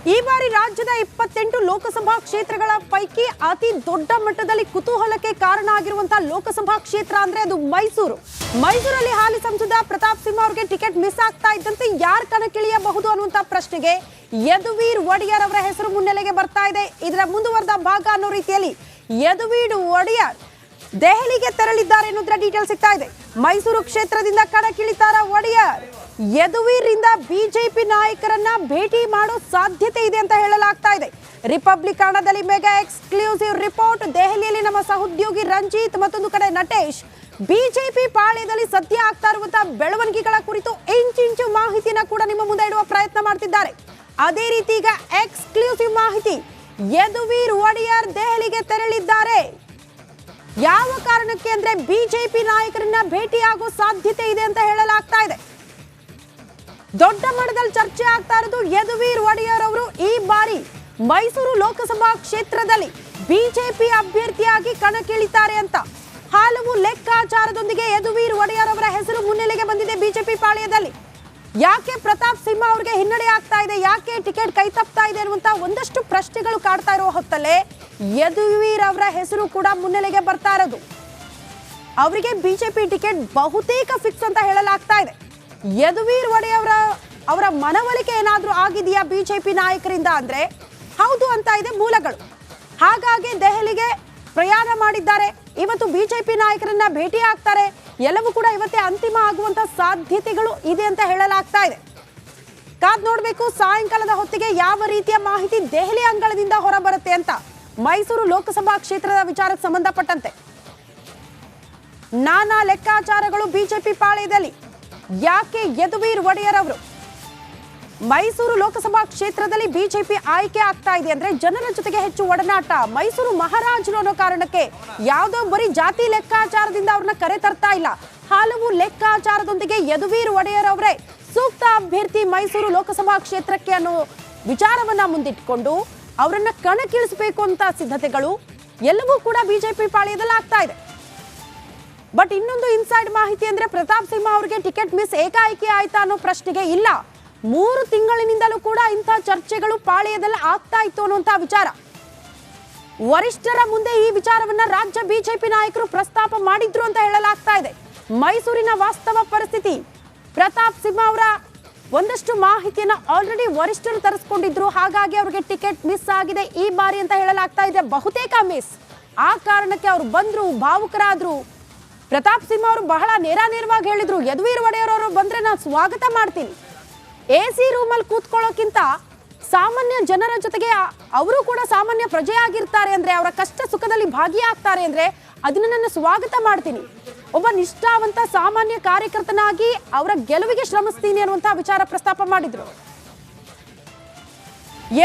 ಈ ಬಾರಿ ರಾಜ್ಯದ 28 ಲೋಕಸಭಾ ಕ್ಷೇತ್ರಗಳ ಪೈಕಿ ಅತಿ ದೊಡ್ಡ ಮಟ್ಟದಲ್ಲಿ ಕುತೂಹಲಕ್ಕೆ ಕಾರಣ ಆಗಿರುವಂತಹ ಲೋಕಸಭಾ ಕ್ಷೇತ್ರ ಅಂದ್ರೆ ಅದು ಮೈಸೂರು. ಮೈಸೂರಲ್ಲಿ ಹಾಲಿ ಸಂಸದ ಪ್ರತಾಪ್ ಸಿಂಹ ಅವರಿಗೆ ಟಿಕೆಟ್ ಮಿಸ್ ಆಗ್ತಾ ಇದ್ದಂತೆ ಯಾರು ಕಣಕ್ಕಿಳಿಯಬಹುದು ಅನ್ನುವಂತ ಪ್ರಶ್ನೆಗೆ ಯದುವೀರ್ ಒಡೆಯರ್ ಅವರ ಹೆಸರು ಮುನ್ನೆಲೆಗೆ ಬರ್ತಾ ಇದೆ. ಇದರ ಮುಂದುವರೆದ ಭಾಗ ಅನ್ನೋ ರೀತಿಯಲ್ಲಿ ಯದುವೀರ್ ಒಡೆಯರ್ ದೆಹಲಿಗೆ ತೆರಳಿದ್ದಾರೆ ಅನ್ನೋದ್ರ ಡೀಟೇಲ್ ಸಿಗ್ತಾ ಇದೆ. ಮೈಸೂರು ಕ್ಷೇತ್ರದಿಂದ ಕಣಕ್ಕಿಳಿತಾರ ಒಡೆಯರ್. ಯದುವೀರ್ರಿಂದ ಬಿಜೆಪಿ ನಾಯಕರನ್ನ ಭೇಟಿ ಮಾಡೋ ಸಾಧ್ಯತೆ ಇದೆ ಅಂತ ಹೇಳಲಾಗ್ತಾ ಇದೆ. ರಿಪಬ್ಲಿಕ್ ಕನ್ನಡದಲ್ಲಿ ಮೆಗಾ ಎಕ್ಸ್ಕ್ಲೂಸಿವ್ ರಿಪೋರ್ಟ್. ದೆಹಲಿಯಲ್ಲಿ ನಮ್ಮ ಸಹೋದ್ಯೋಗಿ ರಂಜಿತ್, ಮತ್ತೊಂದು ಕಡೆ ನಟೇಶ್ ಬಿಜೆಪಿ ಪಾಳ್ಯದಲ್ಲಿ ಸದ್ಯ ಆಗ್ತಾ ಇರುವಂತಹ ಬೆಳವಣಿಗೆಗಳ ಕುರಿತು ಇಂಚಿಂಚು ಮಾಹಿತಿಯನ್ನ ಕೂಡ ನಿಮ್ಮ ಮುಂದೆ ಇಡುವ ಪ್ರಯತ್ನ ಮಾಡ್ತಿದ್ದಾರೆ. ಅದೇ ರೀತಿ ಈಗ ಎಕ್ಸ್ಕ್ಲೂಸಿವ್ ಮಾಹಿತಿ, ಯದುವೀರ್ ಒಡೆಯರ್ ದೆಹಲಿಗೆ ತೆರಳಿದ್ದಾರೆ. ಯಾವ ಕಾರಣಕ್ಕೆ ಅಂದ್ರೆ ಬಿಜೆಪಿ ನಾಯಕರನ್ನ ಭೇಟಿಯಾಗೋ ಸಾಧ್ಯತೆ ಇದೆ ಅಂತ ಹೇಳಲಾಗ್ತಾ ಇದೆ. ದೊಡ್ಡ ಮಟ್ಟದಲ್ಲಿ ಚರ್ಚೆ ಆಗ್ತಾ ಇರೋದು ಯದುವೀರ್ ಒಡೆಯರ್ ಅವರು ಈ ಬಾರಿ ಮೈಸೂರು ಲೋಕಸಭಾ ಕ್ಷೇತ್ರದಲ್ಲಿ ಬಿಜೆಪಿ ಅಭ್ಯರ್ಥಿಯಾಗಿ ಕಣಕ್ಕಿಳಿತಾರೆ ಅಂತ ಹಲವು ಲೆಕ್ಕಾಚಾರದೊಂದಿಗೆ ಯದುವೀರ್ ಒಡೆಯರ್ ಅವರ ಹೆಸರು ಮುನ್ನೆಲೆಗೆ ಬಂದಿದೆ ಬಿಜೆಪಿ ಪಾಳ್ಯದಲ್ಲಿ. ಯಾಕೆ ಪ್ರತಾಪ್ ಸಿಂಹ ಅವರಿಗೆ ಹಿನ್ನಡೆ ಆಗ್ತಾ ಇದೆ, ಯಾಕೆ ಟಿಕೆಟ್ ಕೈ ತಪ್ತಾ ಇದೆ ಅನ್ನುವಂತ ಒಂದಷ್ಟು ಪ್ರಶ್ನೆಗಳು ಕಾಡ್ತಾ ಇರೋ ಹೊತ್ತಲ್ಲೇ ಯದುವೀರ್ ಅವರ ಹೆಸರು ಕೂಡ ಮುನ್ನೆಲೆಗೆ ಬರ್ತಾ ಇರೋದು. ಅವರಿಗೆ ಬಿಜೆಪಿ ಟಿಕೆಟ್ ಬಹುತೇಕ ಫಿಕ್ಸ್ ಅಂತ ಹೇಳಲಾಗ್ತಾ ಇದೆ. ಯದುವೀರ್ ಒಡೆಯರ್ ಅವರ ಮನವೊಲಿಕೆ ಏನಾದ್ರೂ ಆಗಿದೆಯಾ ಬಿಜೆಪಿ ನಾಯಕರಿಂದ ಅಂದ್ರೆ ಹೌದು ಅಂತ ಇದೆ ಮೂಲಗಳು. ಹಾಗಾಗಿ ದೆಹಲಿಗೆ ಪ್ರಯಾಣ ಮಾಡಿದ್ದಾರೆ. ಇವತ್ತು ಬಿಜೆಪಿ ನಾಯಕರನ್ನ ಭೇಟಿ ಆಗ್ತಾರೆ. ಎಲ್ಲವೂ ಕೂಡ ಇವತ್ತೇ ಅಂತಿಮ ಆಗುವಂತ ಸಾಧ್ಯತೆಗಳು ಇದೆ ಅಂತ ಹೇಳಲಾಗ್ತಾ ಇದೆ. ಕಾದ್ ನೋಡ್ಬೇಕು ಸಾಯಂಕಾಲದ ಹೊತ್ತಿಗೆ ಯಾವ ರೀತಿಯ ಮಾಹಿತಿ ದೆಹಲಿ ಅಂಗಳದಿಂದ ಹೊರಬರುತ್ತೆ ಅಂತ. ಮೈಸೂರು ಲೋಕಸಭಾ ಕ್ಷೇತ್ರದ ವಿಚಾರಕ್ಕೆ ಸಂಬಂಧಪಟ್ಟಂತೆ ನಾನಾ ಲೆಕ್ಕಾಚಾರಗಳು ಬಿಜೆಪಿ ಪಾಳ್ಯದಲ್ಲಿ. ಯಾಕೆ ಯದುವೀರ್ ಒಡೆಯರ್ ಅವರು ಮೈಸೂರು ಲೋಕಸಭಾ ಕ್ಷೇತ್ರದಲ್ಲಿ ಬಿಜೆಪಿ ಆಯ್ಕೆ ಆಗ್ತಾ ಇದೆ ಅಂದ್ರೆ ಜನರ ಜೊತೆಗೆ ಹೆಚ್ಚು ಒಡನಾಟ, ಮೈಸೂರು ಮಹಾರಾಜರು ಅನ್ನೋ ಕಾರಣಕ್ಕೆ ಯಾವುದೋ ಬರೀ ಜಾತಿ ಲೆಕ್ಕಾಚಾರದಿಂದ ಅವ್ರನ್ನ ಕರೆ ತರ್ತಾ ಇಲ್ಲ. ಹಲವು ಲೆಕ್ಕಾಚಾರದೊಂದಿಗೆ ಯದುವೀರ್ ಒಡೆಯರ್ ಅವರೇ ಸೂಕ್ತ ಅಭ್ಯರ್ಥಿ ಮೈಸೂರು ಲೋಕಸಭಾ ಕ್ಷೇತ್ರಕ್ಕೆ ಅನ್ನೋ ವಿಚಾರವನ್ನ ಮುಂದಿಟ್ಕೊಂಡು ಅವರನ್ನ ಕಣಕ್ಕಿಳಿಸಬೇಕು ಅಂತ ಸಿದ್ಧತೆಗಳು ಎಲ್ಲವೂ ಕೂಡ ಬಿಜೆಪಿ ಪಾಳ್ಯದಲ್ಲಿ ಆಗ್ತಾ ಇದೆ. ಬಟ್ ಇನ್ನೊಂದು ಇನ್ಸೈಡ್ ಮಾಹಿತಿ ಅಂದ್ರೆ ಪ್ರತಾಪ್ ಸಿಂಹ ಅವರಿಗೆ ಟಿಕೆಟ್ ಮಿಸ್ ಏಕಾಏಕಿ ಆಯ್ತಾ ಅನ್ನೋ ಪ್ರಶ್ನೆಗೆ ಇಲ್ಲ, 3 ತಿಂಗಳಿನಿಂದಲೂ ಕೂಡ ಇಂಥ ಚರ್ಚೆಗಳು ಪಾಳ್ಯದಲ್ಲಿ ಆಗ್ತಾ ಇತ್ತು ಅನ್ನುವಂತಹ ವಿಚಾರ. ವರಿಷ್ಠರ ಮುಂದೆ ಈ ವಿಚಾರವನ್ನ ರಾಜ್ಯ ಬಿಜೆಪಿ ನಾಯಕರು ಪ್ರಸ್ತಾಪ ಮಾಡಿದ್ರು ಅಂತ ಹೇಳಲಾಗ್ತಾ ಇದೆ. ಮೈಸೂರಿನ ವಾಸ್ತವ ಪರಿಸ್ಥಿತಿ, ಪ್ರತಾಪ್ ಸಿಂಹ ಅವರ ಒಂದಷ್ಟು ಮಾಹಿತಿಯನ್ನ ಆಲ್ರೆಡಿ ವರಿಷ್ಠರು ತರಿಸ್ಕೊಂಡಿದ್ರು. ಹಾಗಾಗಿ ಅವರಿಗೆ ಟಿಕೆಟ್ ಮಿಸ್ ಆಗಿದೆ ಈ ಬಾರಿ ಅಂತ ಹೇಳಲಾಗ್ತಾ ಇದೆ. ಬಹುತೇಕ ಮಿಸ್. ಆ ಕಾರಣಕ್ಕೆ ಅವರು ಬಂದ್ರು, ಭಾವುಕರಾದ್ರು. ಪ್ರತಾಪ್ ಸಿಂಹ ಅವರು ಬಹಳ ನೇರವಾಗಿ ಹೇಳಿದ್ರು, ಯದುವೀರ್ ಒಡೆಯರ್ ಅವರು ಬಂದ್ರೆ ನಾನು ಸ್ವಾಗತ ಮಾಡ್ತೀನಿ. AC ರೂಮಲ್ಲಿ ಕೂತ್ಕೊಳ್ಳೋಕ್ಕಿಂತ ಸಾಮಾನ್ಯ ಜನರ ಜೊತೆಗೆ ಅವರು ಕೂಡ ಸಾಮಾನ್ಯ ಪ್ರಜೆಯಾಗಿರ್ತಾರೆ ಅಂದ್ರೆ, ಅವರ ಕಷ್ಟ ಸುಖದಲ್ಲಿ ಭಾಗಿಯಾಗ್ತಾರೆ ಅಂದ್ರೆ ಅದನ್ನ ನಾನು ಸ್ವಾಗತ ಮಾಡ್ತೀನಿ. ಒಬ್ಬ ನಿಷ್ಠಾವಂತ ಸಾಮಾನ್ಯ ಕಾರ್ಯಕರ್ತನಾಗಿ ಅವರ ಗೆಲುವಿಗೆ ಶ್ರಮಿಸ್ತೀನಿ ಅನ್ನುವಂತಹ ವಿಚಾರ ಪ್ರಸ್ತಾಪ ಮಾಡಿದ್ರು.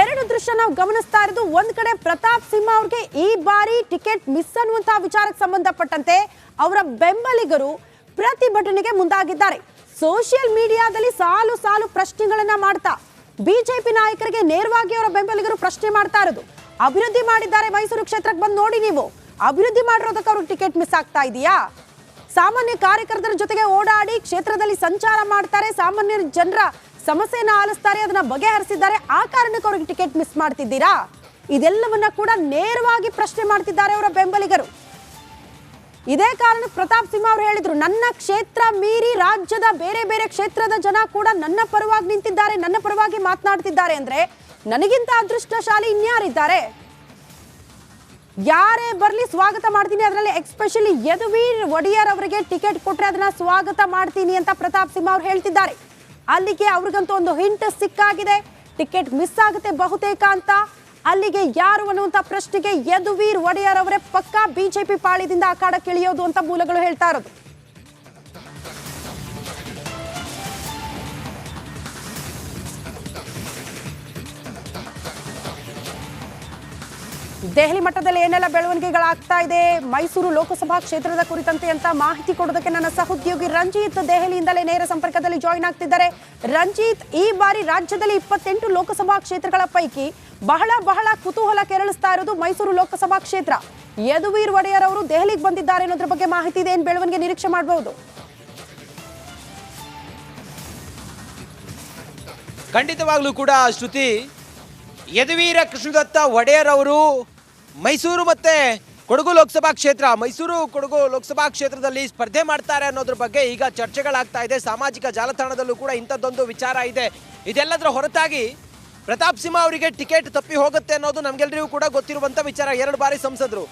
ಎರಡು ದೃಶ್ಯ ನಾವು ಗಮನಿಸ್ತಾ ಇರೋದು, ಒಂದ್ ಕಡೆ ಪ್ರತಾಪ್ ಸಿಂಹ ಅವ್ರಿಗೆ ಈ ಬಾರಿ ಟಿಕೆಟ್ ಮಿಸ್ ಅನ್ನುವಂತಹ ವಿಚಾರಕ್ಕೆ ಸಂಬಂಧಪಟ್ಟಂತೆ ಅವರ ಬೆಂಬಲಿಗರು ಪ್ರತಿಭಟನೆಗೆ ಮುಂದಾಗಿದ್ದಾರೆ. ಸೋಷಿಯಲ್ ಮೀಡಿಯಾದಲ್ಲಿ ಸಾಲು ಸಾಲು ಪ್ರಶ್ನೆಗಳನ್ನ ಮಾಡ್ತಾ ಬಿಜೆಪಿ ನಾಯಕರಿಗೆ ನೇರವಾಗಿ ಅವರ ಬೆಂಬಲಿಗರು ಪ್ರಶ್ನೆ ಮಾಡ್ತಾ ಇರೋದು, ಅಭಿವೃದ್ಧಿ ಮಾಡಿದ್ದಾರೆ ಮೈಸೂರು ಕ್ಷೇತ್ರಕ್ಕೆ ಬಂದು ನೋಡಿ, ನೀವು ಅಭಿವೃದ್ಧಿ ಮಾಡಿರೋದಕ್ಕೆ ಅವ್ರಿಗೆ ಟಿಕೆಟ್ ಮಿಸ್ ಆಗ್ತಾ ಇದೆಯಾ? ಸಾಮಾನ್ಯ ಕಾರ್ಯಕರ್ತರ ಜೊತೆಗೆ ಓಡಾಡಿ ಕ್ಷೇತ್ರದಲ್ಲಿ ಸಂಚಾರ ಮಾಡ್ತಾರೆ, ಸಾಮಾನ್ಯ ಜನರ ಸಮಸ್ಯೆಯನ್ನ ಆಲಿಸ್ತಾರೆ, ಅದನ್ನ ಬಗೆಹರಿಸಿದ್ದಾರೆ, ಆ ಕಾರಣಕ್ಕೆ ಅವ್ರಿಗೆ ಟಿಕೆಟ್ ಮಿಸ್ ಮಾಡ್ತಿದ್ದೀರಾ? ಇದೆಲ್ಲವನ್ನ ಕೂಡ ನೇರವಾಗಿ ಪ್ರಶ್ನೆ ಮಾಡ್ತಿದ್ದಾರೆ ಅವರ ಬೆಂಬಲಿಗರು. ಇದೇ ಕಾರಣಕ್ಕೆ ಪ್ರತಾಪ್ ಸಿಂಹ ಅವರು ಹೇಳಿದ್ರು, ನನ್ನ ಕ್ಷೇತ್ರ ಮೀರಿ ರಾಜ್ಯದ ಬೇರೆ ಬೇರೆ ಕ್ಷೇತ್ರದ ಜನ ಕೂಡ ನನ್ನ ಪರವಾಗಿ ನಿಂತಿದ್ದಾರೆ, ನನ್ನ ಪರವಾಗಿ ಮಾತನಾಡ್ತಿದ್ದಾರೆ ಅಂದ್ರೆ ನನಗಿಂತ ಅದೃಷ್ಟಶಾಲಿ ಇನ್ಯಾರಿದ್ದಾರೆ? ಯಾರೇ ಬರ್ಲಿ ಸ್ವಾಗತ ಮಾಡ್ತೀನಿ, ಅದರಲ್ಲಿ ಎಕ್ಸ್ಪೆಷಲಿ ಯದುವೀರ್ ಒಡೆಯರ್ ಅವರಿಗೆ ಟಿಕೆಟ್ ಕೊಟ್ರೆ ಅದನ್ನ ಸ್ವಾಗತ ಮಾಡ್ತೀನಿ ಅಂತ ಪ್ರತಾಪ್ ಸಿಂಹ ಅವರು ಹೇಳ್ತಿದ್ದಾರೆ. ಅಲ್ಲಿಗೆ ಅವ್ರಿಗಂತೂ ಒಂದು ಹಿಂಟ್ ಸಿಕ್ಕಾಗಿದೆ, ಟಿಕೆಟ್ ಮಿಸ್ ಆಗುತ್ತೆ ಬಹುತೇಕ ಅಂತ. ಅಲ್ಲಿಗೆ ಯಾರು ಅನ್ನುವಂತ ಪ್ರಶ್ನೆಗೆ ಯದುವೀರ್ ಒಡೆಯರ್ ಅವರೇ ಪಕ್ಕಾ ಬಿಜೆಪಿ ಪಾಳ್ಯದಿಂದ ಅಖಾಡಕ್ಕೆ ಇಳಿಯೋದು ಅಂತ ಮೂಲಗಳು ಹೇಳ್ತಾ ಇರೋದು. ದೆಹಲಿ ಮಟ್ಟದಲ್ಲಿ ಏನೆಲ್ಲ ಬೆಳವಣಿಗೆಗಳಾಗ್ತಾ ಇದೆ, ಮೈಸೂರು ಲೋಕಸಭಾ ಕ್ಷೇತ್ರದ ಕುರಿತಂತೆ ಅಂತ ಮಾಹಿತಿ ಕೊಡೋದಕ್ಕೆ ನನ್ನ ಸಹೋದ್ಯೋಗಿ ರಂಜಿತ್ ದೆಹಲಿಯಿಂದಲೇ ನೇರ ಸಂಪರ್ಕದಲ್ಲಿ ಜಾಯಿನ್ ಆಗ್ತಿದ್ದಾರೆ. ರಂಜಿತ್, ಈ ಬಾರಿ ರಾಜ್ಯದಲ್ಲಿ 28 ಲೋಕಸಭಾ ಕ್ಷೇತ್ರಗಳ ಪೈಕಿ ಬಹಳ ಕುತೂಹಲ ಕೆರಳಿಸ್ತಾ ಇರೋದು ಮೈಸೂರು ಲೋಕಸಭಾ ಕ್ಷೇತ್ರ. ಯದುವೀರ್ ಒಡೆಯರ್ ಅವರು ದೆಹಲಿಗೆ ಬಂದಿದ್ದಾರೆ ಅನ್ನೋದ್ರ ಬಗ್ಗೆ ಮಾಹಿತಿ ಇದೆ, ಏನು ಬೆಳವಣಿಗೆ ನಿರೀಕ್ಷೆ ಮಾಡಬಹುದು? ಖಂಡಿತವಾಗ್ಲೂ ಕೂಡ ಶ್ರುತಿ, ಯದುವೀರ ಕೃಷ್ಣದತ್ತ ಒಡೆಯರ್ ಅವರು ಮೈಸೂರು ಮತ್ತೆ ಕೊಡಗು ಲೋಕಸಭಾ ಕ್ಷೇತ್ರ ಮೈಸೂರು ಕೊಡಗು ಲೋಕಸಭಾ ಕ್ಷೇತ್ರದಲ್ಲಿ ಸ್ಪರ್ಧೆ ಮಾಡ್ತಾರೆ ಅನ್ನೋದ್ರ ಬಗ್ಗೆ ಈಗ ಚರ್ಚೆಗಳಾಗ್ತಾ ಇದೆ. ಸಾಮಾಜಿಕ ಜಾಲತಾಣದಲ್ಲೂ ಕೂಡ ಇಂಥದ್ದೊಂದು ವಿಚಾರ ಇದೆ. ಇದೆಲ್ಲದರ ಹೊರತಾಗಿ ಪ್ರತಾಪ್ ಸಿಂಹ ಅವರಿಗೆ ಟಿಕೆಟ್ ತಪ್ಪಿ ಹೋಗುತ್ತೆ ಅನ್ನೋದು ನಮಗೆಲ್ಲರಿಗೂ ಕೂಡ ಗೊತ್ತಿರುವಂಥ ವಿಚಾರ. 2 ಬಾರಿ ಸಂಸದರು.